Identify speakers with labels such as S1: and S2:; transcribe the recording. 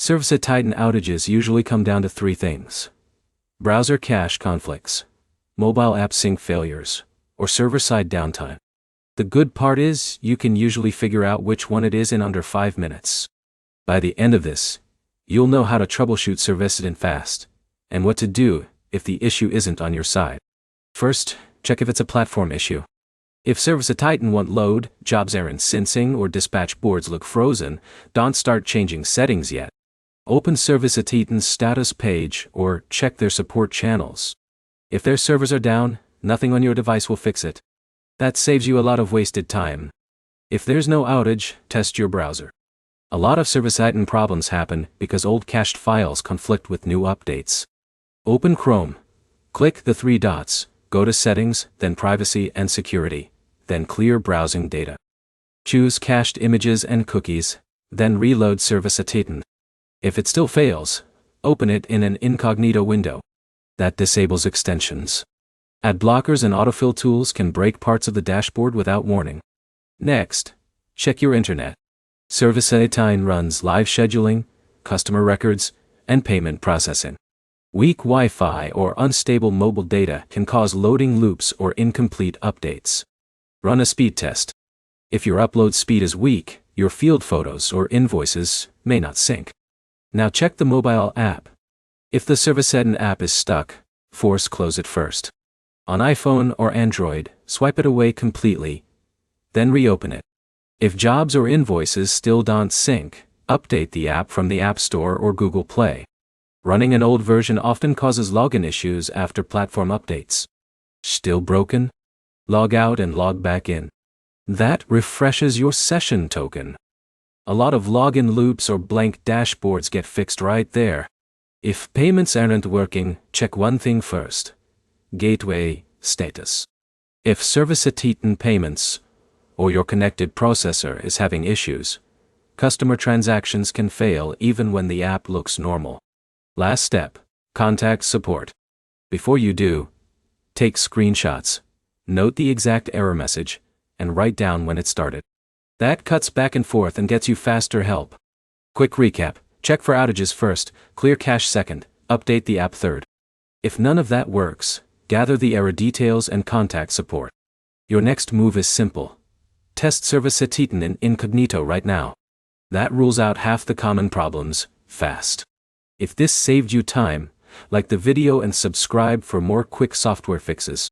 S1: ServiceTitan outages usually come down to three things: browser cache conflicts, mobile app sync failures, or server-side downtime. The good part is, you can usually figure out which one it is in under 5 minutes. By the end of this, you'll know how to troubleshoot ServiceTitan fast, and what to do if the issue isn't on your side. First, check if it's a platform issue. If ServiceTitan won't load, jobs aren't syncing, or dispatch boards look frozen, don't start changing settings yet. Open ServiceTitan's status page or check their support channels. If their servers are down, nothing on your device will fix it. That saves you a lot of wasted time. If there's no outage, test your browser. A lot of ServiceTitan problems happen because old cached files conflict with new updates. Open Chrome. Click the three dots, go to Settings, then Privacy and Security, then Clear Browsing Data. Choose Cached Images and Cookies, then reload ServiceTitan. If it still fails, open it in an incognito window. That disables extensions. Ad blockers and autofill tools can break parts of the dashboard without warning. Next, check your internet. ServiceTitan runs live scheduling, customer records, and payment processing. Weak Wi-Fi or unstable mobile data can cause loading loops or incomplete updates. Run a speed test. If your upload speed is weak, your field photos or invoices may not sync. Now check the mobile app. If the ServiceTitan app is stuck, force close it first. On iPhone or Android, swipe it away completely, then reopen it. If jobs or invoices still don't sync, update the app from the App Store or Google Play. Running an old version often causes login issues after platform updates. Still broken? Log out and log back in. That refreshes your session token. A lot of login loops or blank dashboards get fixed right there. If payments aren't working, check one thing first: gateway status. If ServiceTitan payments or your connected processor is having issues, customer transactions can fail even when the app looks normal. Last step: contact support. Before you do, take screenshots, note the exact error message, and write down when it started. That cuts back and forth and gets you faster help. Quick recap: check for outages first, clear cache second, update the app third. If none of that works, gather the error details and contact support. Your next move is simple: test ServiceTitan in incognito right now. That rules out half the common problems, fast. If this saved you time, like the video and subscribe for more quick software fixes.